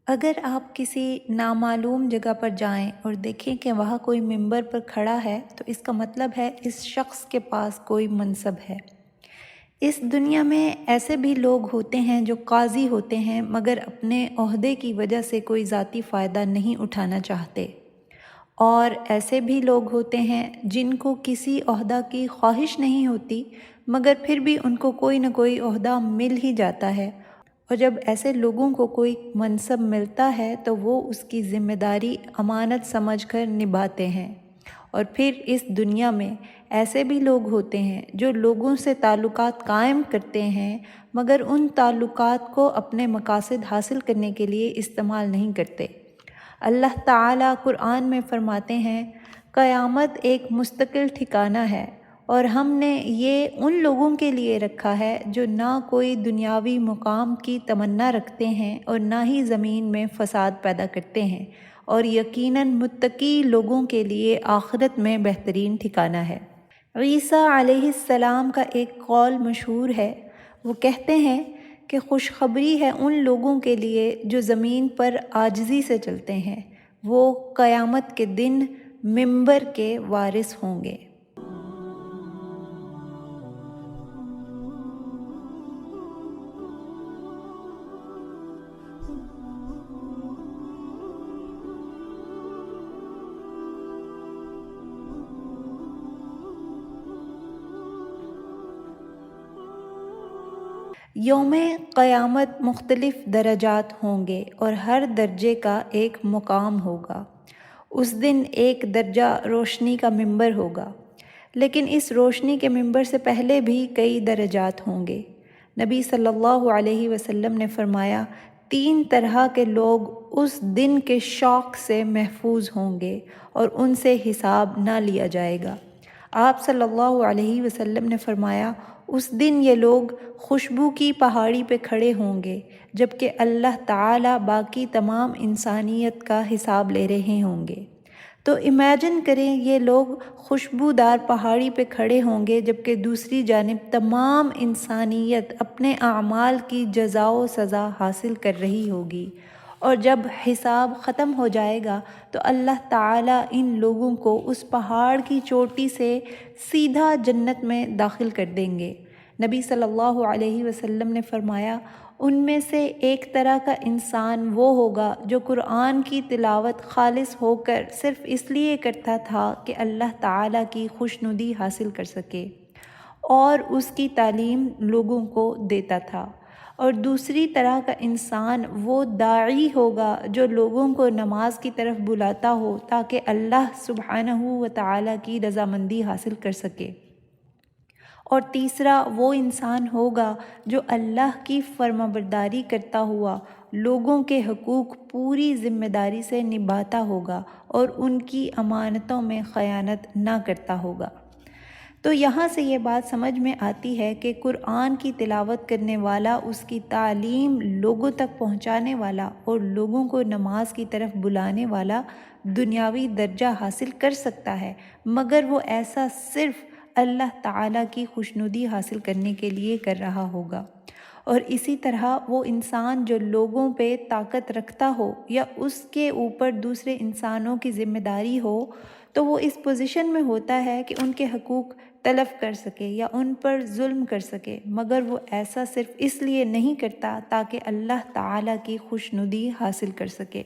اگر آپ کسی نامعلوم جگہ پر جائیں اور دیکھیں کہ وہاں کوئی ممبر پر کھڑا ہے تو اس کا مطلب ہے اس شخص کے پاس کوئی منصب ہے۔ اس دنیا میں ایسے بھی لوگ ہوتے ہیں جو قاضی ہوتے ہیں مگر اپنے عہدے کی وجہ سے کوئی ذاتی فائدہ نہیں اٹھانا چاہتے، اور ایسے بھی لوگ ہوتے ہیں جن کو کسی عہدہ کی خواہش نہیں ہوتی مگر پھر بھی ان کو کوئی نہ کوئی عہدہ مل ہی جاتا ہے، اور جب ایسے لوگوں کو کوئی منصب ملتا ہے تو وہ اس کی ذمہ داری امانت سمجھ کر نبھاتے ہیں۔ اور پھر اس دنیا میں ایسے بھی لوگ ہوتے ہیں جو لوگوں سے تعلقات قائم کرتے ہیں مگر ان تعلقات کو اپنے مقاصد حاصل کرنے کے لیے استعمال نہیں کرتے۔ اللہ تعالیٰ قرآن میں فرماتے ہیں، قیامت ایک مستقل ٹھکانہ ہے اور ہم نے یہ ان لوگوں کے لیے رکھا ہے جو نہ کوئی دنیاوی مقام کی تمنا رکھتے ہیں اور نہ ہی زمین میں فساد پیدا کرتے ہیں، اور یقیناً متقی لوگوں کے لیے آخرت میں بہترین ٹھکانہ ہے۔ عیسیٰ علیہ السلام کا ایک قول مشہور ہے، وہ کہتے ہیں کہ خوشخبری ہے ان لوگوں کے لیے جو زمین پر عاجزی سے چلتے ہیں، وہ قیامت کے دن منبر کے وارث ہوں گے۔ یوم قیامت مختلف درجات ہوں گے اور ہر درجے کا ایک مقام ہوگا۔ اس دن ایک درجہ روشنی کا منبر ہوگا، لیکن اس روشنی کے منبر سے پہلے بھی کئی درجات ہوں گے۔ نبی صلی اللہ علیہ وسلم نے فرمایا، 3 طرح کے لوگ اس دن کے شوق سے محفوظ ہوں گے اور ان سے حساب نہ لیا جائے گا۔ آپ صلی اللہ علیہ وسلم نے فرمایا، اس دن یہ لوگ خوشبو کی پہاڑی پہ کھڑے ہوں گے جبکہ اللہ تعالیٰ باقی تمام انسانیت کا حساب لے رہے ہوں گے۔ تو امیجن کریں، یہ لوگ خوشبودار پہاڑی پہ کھڑے ہوں گے جبکہ دوسری جانب تمام انسانیت اپنے اعمال کی جزا و سزا حاصل کر رہی ہوگی، اور جب حساب ختم ہو جائے گا تو اللہ تعالیٰ ان لوگوں کو اس پہاڑ کی چوٹی سے سیدھا جنت میں داخل کر دیں گے۔ نبی صلی اللہ علیہ وسلم نے فرمایا، ان میں سے ایک طرح کا انسان وہ ہوگا جو قرآن کی تلاوت خالص ہو کر صرف اس لیے کرتا تھا کہ اللہ تعالیٰ کی خوشنودی حاصل کر سکے اور اس کی تعلیم لوگوں کو دیتا تھا، اور دوسری طرح کا انسان وہ داعی ہوگا جو لوگوں کو نماز کی طرف بلاتا ہو تاکہ اللہ سبحانہ و تعالیٰ کی رضامندی حاصل کر سکے، اور تیسرا وہ انسان ہوگا جو اللہ کی فرمانبرداری کرتا ہوا لوگوں کے حقوق پوری ذمہ داری سے نبھاتا ہوگا اور ان کی امانتوں میں خیانت نہ کرتا ہوگا۔ تو یہاں سے یہ بات سمجھ میں آتی ہے کہ قرآن کی تلاوت کرنے والا، اس کی تعلیم لوگوں تک پہنچانے والا اور لوگوں کو نماز کی طرف بلانے والا دنیاوی درجہ حاصل کر سکتا ہے، مگر وہ ایسا صرف اللہ تعالیٰ کی خوشنودی حاصل کرنے کے لیے کر رہا ہوگا۔ اور اسی طرح وہ انسان جو لوگوں پہ طاقت رکھتا ہو یا اس کے اوپر دوسرے انسانوں کی ذمہ داری ہو، تو وہ اس پوزیشن میں ہوتا ہے کہ ان کے حقوق تلف کر سکے یا ان پر ظلم کر سکے، مگر وہ ایسا صرف اس لیے نہیں کرتا تاکہ اللہ تعالیٰ کی خوشنودی حاصل کر سکے۔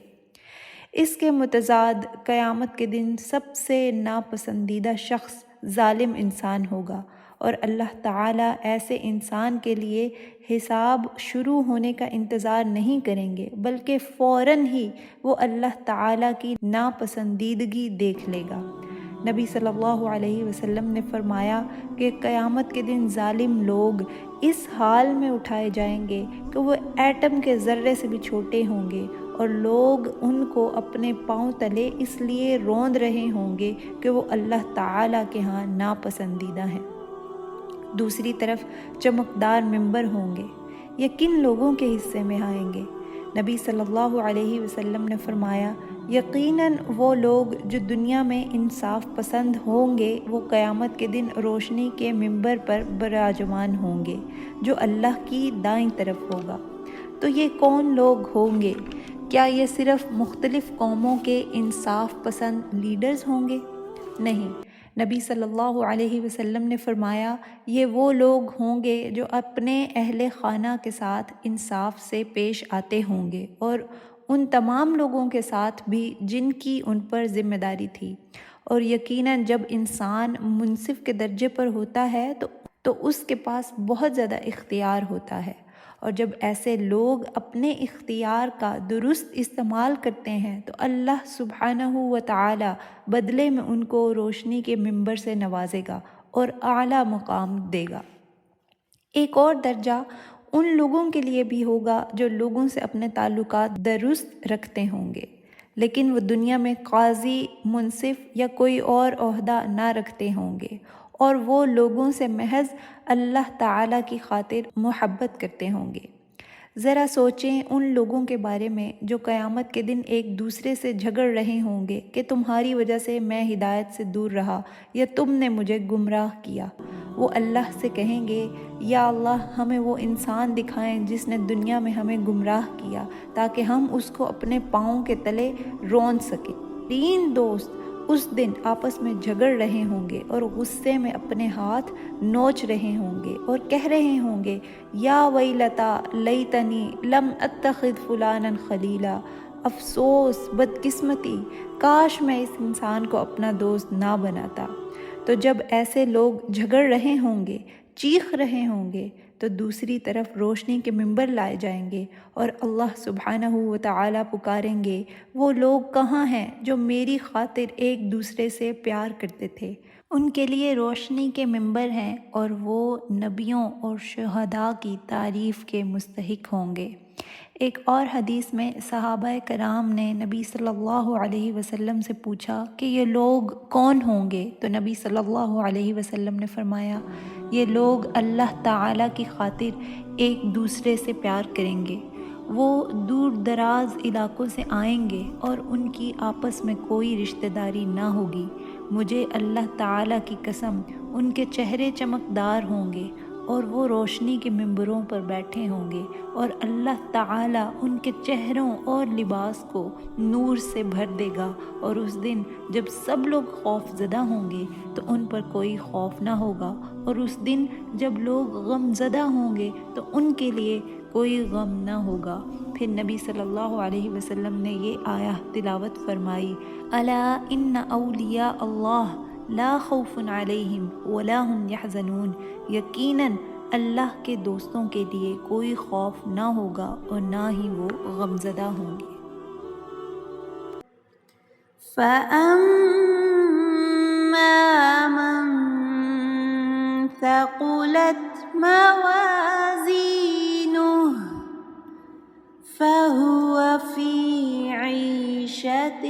اس کے متضاد قیامت کے دن سب سے ناپسندیدہ شخص ظالم انسان ہوگا، اور اللہ تعالیٰ ایسے انسان کے لیے حساب شروع ہونے کا انتظار نہیں کریں گے، بلکہ فوراً ہی وہ اللہ تعالیٰ کی ناپسندیدگی دیکھ لے گا۔ نبی صلی اللہ علیہ وسلم نے فرمایا کہ قیامت کے دن ظالم لوگ اس حال میں اٹھائے جائیں گے کہ وہ ایٹم کے ذرے سے بھی چھوٹے ہوں گے، اور لوگ ان کو اپنے پاؤں تلے اس لیے روند رہے ہوں گے کہ وہ اللہ تعالیٰ کے ہاں ناپسندیدہ ہیں۔ دوسری طرف چمکدار منبر ہوں گے، یہ کن لوگوں کے حصے میں آئیں گے؟ نبی صلی اللہ علیہ وسلم نے فرمایا، یقیناً وہ لوگ جو دنیا میں انصاف پسند ہوں گے وہ قیامت کے دن روشنی کے منبر پر براجمان ہوں گے جو اللہ کی دائیں طرف ہوگا۔ تو یہ کون لوگ ہوں گے؟ کیا یہ صرف مختلف قوموں کے انصاف پسند لیڈرز ہوں گے؟ نہیں، نبی صلی اللہ علیہ وسلم نے فرمایا یہ وہ لوگ ہوں گے جو اپنے اہل خانہ کے ساتھ انصاف سے پیش آتے ہوں گے اور ان تمام لوگوں کے ساتھ بھی جن کی ان پر ذمہ داری تھی۔ اور یقیناً جب انسان منصف کے درجے پر ہوتا ہے تو اس کے پاس بہت زیادہ اختیار ہوتا ہے، اور جب ایسے لوگ اپنے اختیار کا درست استعمال کرتے ہیں تو اللہ سبحانہ و تعالی بدلے میں ان کو روشنی کے منبر سے نوازے گا اور اعلیٰ مقام دے گا۔ ایک اور درجہ ان لوگوں کے لیے بھی ہوگا جو لوگوں سے اپنے تعلقات درست رکھتے ہوں گے، لیکن وہ دنیا میں قاضی، منصف یا کوئی اور عہدہ نہ رکھتے ہوں گے، اور وہ لوگوں سے محض اللہ تعالیٰ کی خاطر محبت کرتے ہوں گے۔ ذرا سوچیں ان لوگوں کے بارے میں جو قیامت کے دن ایک دوسرے سے جھگڑ رہے ہوں گے کہ تمہاری وجہ سے میں ہدایت سے دور رہا یا تم نے مجھے گمراہ کیا۔ وہ اللہ سے کہیں گے یا اللہ ہمیں وہ انسان دکھائیں جس نے دنیا میں ہمیں گمراہ کیا تاکہ ہم اس کو اپنے پاؤں کے تلے رون سکیں۔ تین دوست اس دن آپس میں جھگڑ رہے ہوں گے اور غصے میں اپنے ہاتھ نوچ رہے ہوں گے اور کہہ رہے ہوں گے یا ویلتا لیتنی لم اتخذ فلانا خلیلا، افسوس، بدقسمتی، کاش میں اس انسان کو اپنا دوست نہ بناتا۔ تو جب ایسے لوگ جھگڑ رہے ہوں گے، چیخ رہے ہوں گے، تو دوسری طرف روشنی کے منبر لائے جائیں گے اور اللہ سبحانہ و تعالی پکاریں گے وہ لوگ کہاں ہیں جو میری خاطر ایک دوسرے سے پیار کرتے تھے۔ ان کے لیے روشنی کے منبر ہیں اور وہ نبیوں اور شہداء کی تعریف کے مستحق ہوں گے۔ ایک اور حدیث میں صحابہ کرام نے نبی صلی اللہ علیہ وسلم سے پوچھا کہ یہ لوگ کون ہوں گے؟ تو نبی صلی اللہ علیہ وسلم نے فرمایا یہ لوگ اللہ تعالیٰ کی خاطر ایک دوسرے سے پیار کریں گے۔ وہ دور دراز علاقوں سے آئیں گے اور ان کی آپس میں کوئی رشتہ داری نہ ہوگی۔ مجھے اللہ تعالیٰ کی قسم ان کے چہرے چمکدار ہوں گے اور وہ روشنی کے منبروں پر بیٹھے ہوں گے اور اللہ تعالیٰ ان کے چہروں اور لباس کو نور سے بھر دے گا، اور اس دن جب سب لوگ خوف زدہ ہوں گے تو ان پر کوئی خوف نہ ہوگا، اور اس دن جب لوگ غم زدہ ہوں گے تو ان کے لیے کوئی غم نہ ہوگا۔ پھر نبی صلی اللہ علیہ وسلم نے یہ آیہ تلاوت فرمائی الا ان اولیاء اللہ لا خوف علیہم ولا هم یحزنون، یقیناً اللہ کے دوستوں کے لیے کوئی خوف نہ ہوگا اور نہ ہی وہ غمزدہ ہوں گے۔ فَأَمَّا مَن ثَقُلَتْ مَوَازِينُهُ فَهُوَ فِي عِيشَةٍ